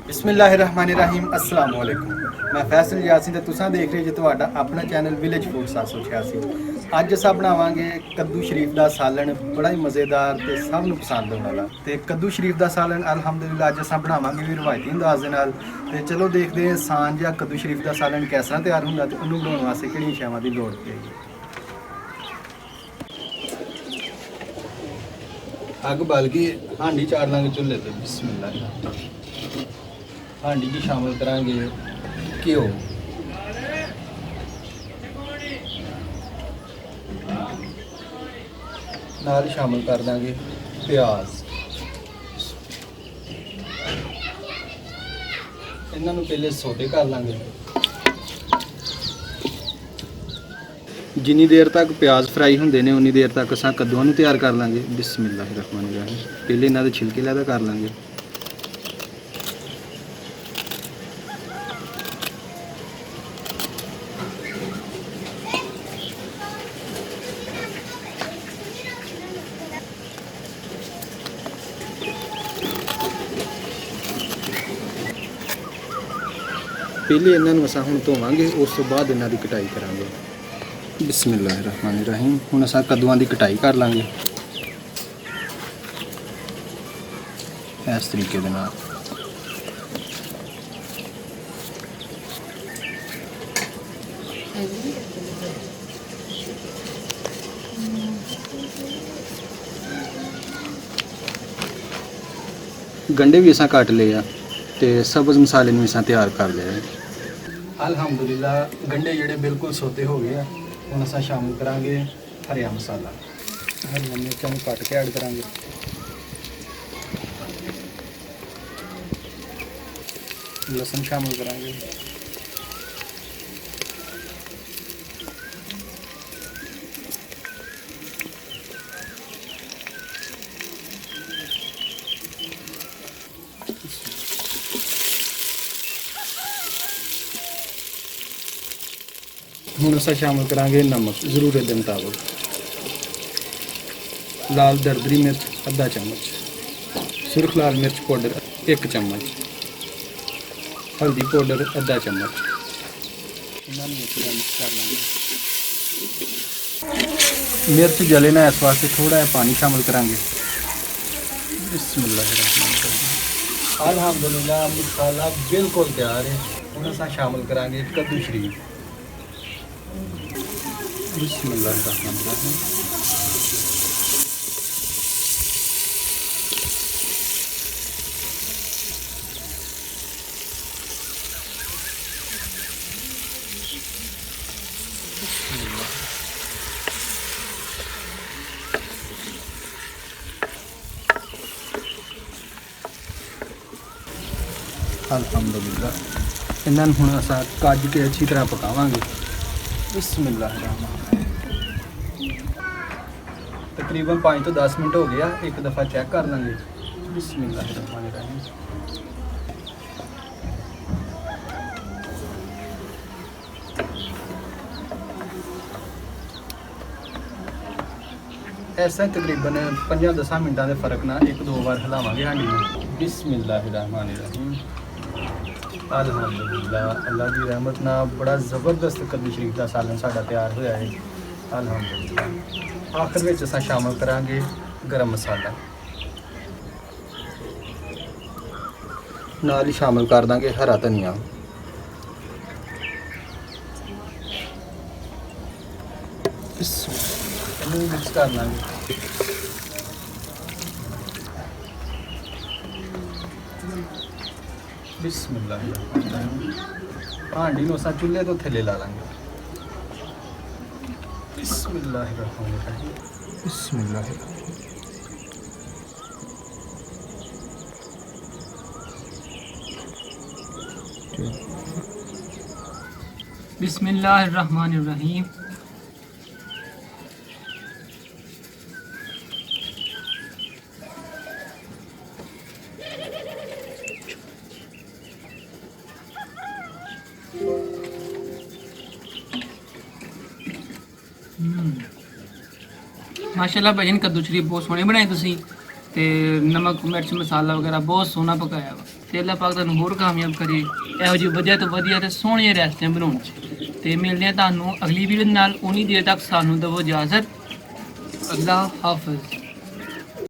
बिस्मिल्लाहिर्रहमानिर्रहीम अस्सलाम वालेकुम। मैं फैसल यासीन ते तुसां देख रहे जे तुहाडा अपना चैनल विलेज फूड 786। ਅੱਜ ਅਸਾਂ ਬਣਾਵਾਂਗੇ ਕੱਦੂ ਸ਼ਰੀਫ ਦਾ ਸਾਲਣ, ਬੜਾ ਹੀ ਮਜ਼ੇਦਾਰ ਤੇ ਸਭ ਨੂੰ ਪਸੰਦ ਹੋਣ ਵਾਲਾ। ਤੇ ਕੱਦੂ ਸ਼ਰੀਫ ਦਾ ਸਾਲਣ ਅਲਹਮਦੁਲਿਲਾ ਅੱਜ ਅਸਾਂ ਬਣਾਵਾਂਗੇ ਵੀ ਰਵਾਇਤੀ ਅੰਦਾਜ਼ ਦੇ ਨਾਲ। ਤੇ ਚਲੋ ਦੇਖਦੇ ਹਾਂ ਆਸਾਨ ਜਿਹਾ ਕੱਦੂ ਸ਼ਰੀਫ ਦਾ ਸਾਲਣ ਕਿਸ ਤਰ੍ਹਾਂ ਤਿਆਰ ਹੁੰਦਾ ਤੇ ਉਹਨੂੰ ਬਣਾਉਣ ਵਾਸਤੇ ਕਿਹੜੀਆਂ ਸ਼ੈਵਾਂ ਦੀ ਲੋੜ ਪਏਗੀ। ਅੱਗ ਬਲ ਗਈ, ਹਾਂਡੀ ਚਾੜ ਲਾਂਗੇ ਚੁੱਲ੍ਹੇ ਤੇ। ਬਿਸਮਿल्लाह। ਹਾਂਡੀ 'ਚ ਸ਼ਾਮਲ ਕਰਾਂਗੇ ਘਿਓ, ਨਾਲ ਸ਼ਾਮਲ ਕਰ ਦਾਂਗੇ ਪਿਆਜ਼। ਇਹਨਾਂ ਨੂੰ ਪਹਿਲੇ ਸੋਟੇ ਕਰ ਲਾਂਗੇ। ਜਿੰਨੀ ਦੇਰ ਤੱਕ ਪਿਆਜ਼ ਫਰਾਈ ਹੁੰਦੇ ਨੇ ਉਨੀ ਦੇਰ ਤੱਕ ਅਸਾਂ ਕੱਦੂਆਂ ਨੂੰ ਤਿਆਰ ਕਰ ਲਾਂਗੇ। ਬਿਸਮਿल्लाहिर्रहमानिर्रहीम। ਪਹਿਲੇ ਇਹਨਾਂ ਦੇ ਛਿਲਕੇ ਲੈਦਾ ਕਰ ਲਾਂਗੇ। ਪਹਿਲੇ ਇਹਨਾਂ ਨੂੰ ਅਸਾਂ ਹੁਣ ਧੋਵਾਂਗੇ, ਉਸ ਤੋਂ ਬਾਅਦ ਇਹਨਾਂ ਦੀ ਕਟਾਈ ਕਰਾਂਗੇ। ਬਿਸਮਿल्लाहिर्रहमानिर्रहीम। ਹੁਣ ਅਸਾਂ ਕੱਦੂਆਂ ਦੀ ਕਟਾਈ ਕਰ ਲਾਂਗੇ ਇਸ ਤਰੀਕੇ ਦੇ ਨਾਲ। ਗੰਢੇ ਵੀ ਅਸਾਂ ਕੱਟ ਲਏ ਆ ਤੇ ਸਬਜ਼ ਮਸਾਲੇ ਨੂੰ ਅਸਾਂ ਤਿਆਰ ਕਰ ਲਿਆ ਹੈ। ਅਲਹਮਦੁਲਿਲਾ ਗੰਢੇ ਜਿਹੜੇ ਬਿਲਕੁਲ ਸੋਤੇ ਹੋ ਗਏ ਆ। ਹੁਣ ਅਸਾਂ ਸ਼ਾਮਲ ਕਰਾਂਗੇ ਹਰਿਆ ਮਸਾਲਾ। ਹਰੀਆਂ ਮਿਰਚਾਂ ਨੂੰ ਕੱਟ ਕੇ ਐਡ ਕਰਾਂਗੇ। ਲਸਣ ਸ਼ਾਮਲ ਕਰਾਂਗੇ। ਹੁਣ ਅਸਾਂ ਸ਼ਾਮਲ ਕਰਾਂਗੇ ਨਮਕ ਜ਼ਰੂਰਤ ਦੇ ਮੁਤਾਬਕ। ਲਾਲ ਦਰਦਰੀ ਮਿਰਚ ਅੱਧਾ ਚਮਚ, ਸੁਰਖ ਲਾਲ ਮਿਰਚ ਪਾਊਡਰ 1 ਚਮਚ, ਹਲਦੀ ਪਾਊਡਰ ਅੱਧਾ ਚਮਚ। ਇਹਨਾਂ ਨੂੰ ਮਿਕਸ ਕਰ ਲਾਂਗੇ। ਮਿਰਚ ਜਲੇ ਨਾ ਇਸ ਵਾਸਤੇ ਥੋੜਾ ਜਿਹਾ ਪਾਣੀ ਸ਼ਾਮਲ ਕਰਾਂਗੇ। ਬਿਸਮਿल्लाहिर्रहमानिर्रहीम। ਅਲਹਮਦੁਲਿਲਾ ਮਸਾਲਾ ਬਿਲਕੁਲ ਤਿਆਰ ਹੈ। ਹੁਣ ਅਸਾਂ ਸ਼ਾਮਲ ਕਰਾਂਗੇ ਕੱਦੂ ਸ਼ਰੀਫ। बिस्मिल्लाहिर्रहमानिर्रहीम। अल्हम्दुलिल्लाह। ਇਹਨਾਂ ਨੂੰ ਹੁਣ ਅਸਾਂ ਕੱਜ ਕੇ ਅੱਛੀ ਤਰ੍ਹਾਂ ਪਕਾਵਾਂਗੇ। ਬਿਸਮਿल्लाहिर्रहमानिर्रहीम। तकरीबन 5 ਤੋਂ 10 ਮਿੰਟ ਹੋ ਗਿਆ। ਇੱਕ ਦਫਾ ਚੈੱਕ ਕਰ ਲਾਂਗੇ। ਬਿਸਮਿल्लाहिर्रहमानिर्रहीम। ਐਸਾ ਤਕਰੀਬਨ 5-10 ਮਿੰਟਾਂ ਦੇ ਫਰਕ ਨਾਲ 1-2 ਵਾਰ ਹਿਲਾਵਾਂਗੇ ਹਾਂਡੀ ਨੂੰ। ਬਿਸਮਿल्लाहिर्रहमानिर्रहीम। अल्हम्दुलिल्लाह। अल्लाह की रहमत ਨਾਲ ਬੜਾ ਜ਼ਬਰਦਸਤ ਕੱਦੂ ਸ਼ਰੀਫ ਦਾ ਸਾਲਨ ਸਾਡਾ ਤਿਆਰ ਹੋਇਆ ਹੈ। ਅਲਹਮਦੁਲਿल्लाह। ਆਖਰ ਵਿੱਚ ਅਸਾਂ ਸ਼ਾਮਲ ਕਰਾਂਗੇ ਗਰਮ ਮਸਾਲਾ। ਨਾਲ ਹੀ ਸ਼ਾਮਲ ਕਰ ਦਾਂਗੇ ਹਰਾ ਧਨੀਆ। ਇਹਨੂੰ ਮਿਕਸ ਕਰ ਲਾਂਗੇ। ਬਿਸਮਿल्लाहिर्रहमानिर्रहीम। ਹਾਂਡੀ ਨੂੰ ਅਸਾਂ ਚੁੱਲ੍ਹੇ ਤੋਂ ਥੱਲੇ ਲਾ ਲਾਂਗੇ। बिस्मिल्लाहिर्रहमानिर्रहीम। बिस्मिल्लाहिर्रहमानिर्रहीम। माशाल्लाह भजन कद्दू शरीफ बहुत सोहने बनाए तुसी। ਤੇ ਨਮਕ ਮਿਰਚ ਮਸਾਲਾ ਵਗੈਰਾ ਬਹੁਤ ਸੋਹਣਾ ਪਕਾਇਆ ਵਾ ਤੇ ਅੱਲਾਹ ਪਾਕ ਤੁਹਾਨੂੰ ਹੋਰ ਕਾਮਯਾਬ ਕਰੇ ਇਹੋ ਜਿਹੀ ਵਧੀਆ ਤੋਂ ਵਧੀਆ ਤੇ ਸੋਹਣੀਆਂ ਰੈਸਪੀਆਂ ਬਣਾਉਣ 'ਚ। ਤੇ ਮਿਲਦੇ ਹਾਂ ਤੁਹਾਨੂੰ ਅਗਲੀ ਵੀਡੀਓ ਨਾਲ। ਉਨੀ ਦੇਰ ਤੱਕ ਸਾਨੂੰ ਦਿਓ ਇਜਾਜ਼ਤ। ਅੱਲਾਹ ਹਾਫਿਜ਼।